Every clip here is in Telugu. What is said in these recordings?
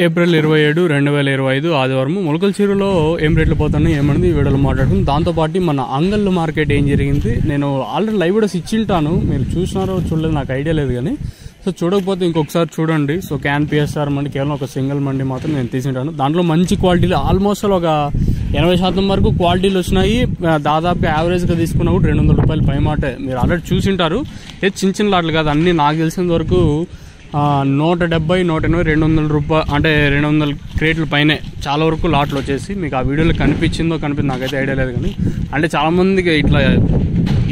ఏప్రిల్ 27, 2025 ఆదివారం మొలకల చీరలో ఏం రేట్లు పోతున్నాయి ఏమన్నది ఈ వీడియోలో మాట్లాడుకుని దాంతోపాటు మన అంగళ్ళు మార్కెట్ ఏం జరిగింది. నేను ఆల్రెడీ లైవ్ వీడియోస్ ఇచ్చింటాను, మీరు చూసినారో చూడలేదు నాకు ఐడియా లేదు కానీ, సో చూడకపోతే ఇంకొకసారి చూడండి. సో క్యాన్ పిఎస్ఆర్ మండి కేవలం ఒక సింగిల్ మండి మాత్రం నేను తీసింటాను. దాంట్లో మంచి క్వాలిటీలు ఆల్మోస్ట్ ఒక 80% వరకు క్వాలిటీలు వచ్చినాయి. దాదాపుగా యావరేజ్గా తీసుకున్నా కూడా 200 రూపాయలు పై మాట మీరు ఆల్రెడీ చూసింటారు. చిన్న చిన్న లాట్లు కాదు, అన్నీ నాకు తెలిసినంత వరకు 170, 180, 200 రూపాయలు అంటే 200 క్రేట్ల పైనే చాలా వరకు లాట్లు వచ్చేసి మీకు ఆ వీడియోలో కనిపించిందో నాకైతే ఐడియా లేదు కానీ, అంటే చాలామందికి ఇట్లా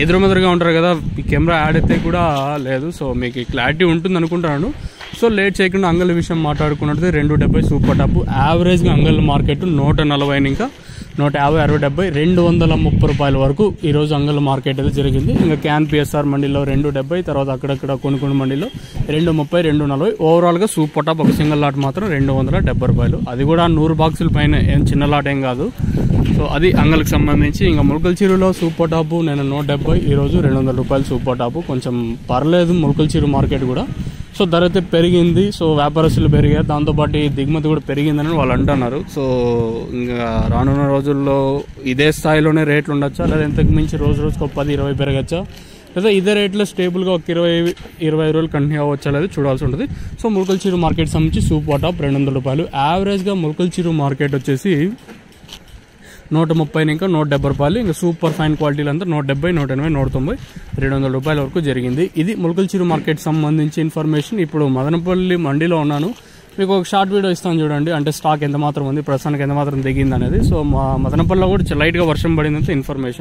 ఎదురుమెదురుగా ఉంటారు కదా, ఈ కెమెరా యాడ్ అయితే కూడా లేదు. సో మీకు క్లారిటీ ఉంటుంది అనుకుంటున్నాను. సో లేట్ చేయకుండా అంగళ్ళ విషయం మాట్లాడుకున్నట్టు 270 సూపర్ టాప్ యావరేజ్గా అంగళ్ళ మార్కెట్ 140 ఇంకా 150, 60, 70, 230 రూపాయల వరకు ఈరోజు అంగళ్ళ మార్కెట్ అయితే జరిగింది. ఇంకా క్యాన్ పిఎస్ఆర్ మండీలో 270, తర్వాత అక్కడక్కడ కొన్ని మండీలో 230, 240. ఓవరాల్గా సూపర్ టాప్ ఒక సింగిల్ లాట్ మాత్రం 270 రూపాయలు, అది కూడా 100 బాక్సుల పైన, ఏం చిన్న లాట్ ఏం కాదు. సో అది అంగళ్ళకి సంబంధించి. ఇంకా మొలకల చీరులో సూపర్ టాపు నేను 170, ఈరోజు 200 రూపాయలు సూపర్ టాపు. కొంచెం పర్లేదు మొలకల చీరు మార్కెట్ కూడా. సో ధర అయితే పెరిగింది, సో వ్యాపారస్తులు పెరిగారు, దాంతోపాటు దిగుమతి కూడా పెరిగిందని వాళ్ళు అంటున్నారు. సో ఇంకా రానున్న రోజుల్లో ఇదే స్థాయిలోనే రేట్లు ఉండొచ్చా, లేదా ఇంతకు మించి రోజుకు 10-20 పెరగచ్చా, లేదా ఇదే రేట్లో స్టేబుల్గా ఒక 20 రోజులు కంటిన్యూ అవ్వచ్చా లేదు చూడాల్సి ఉంటుంది. సో మొలకల చీరు మార్కెట్ సంబంధించి సూపర్ టాప్ 200 రూపాయలు. యావరేజ్గా మొలకల చీరు మార్కెట్ వచ్చేసి 130 ఇంకా 170 రూపాయలు. ఇంకా సూపర్ ఫైన్ క్వాలిటీలు అంతా 170, 180, 190, 200 రూపాయల వరకు జరిగింది. ఇది మొలకల చీరు మార్కెట్ సంబంధించి ఇన్ఫర్మేషన్. ఇప్పుడు మదనపల్లి మండీలో ఉన్నాను, మీకు ఒక షార్ట్ వీడియో ఇస్తాను చూడండి, అంటే స్టాక్ ఎంత మాత్రం ఉంది, ప్రస్తుతానికి ఎంత మాత్రం దిగింది అనేది. సో మా మదనపల్లిలో కూడా లైట్గా వర్షం పడిందంటే ఇన్ఫర్మేషన్.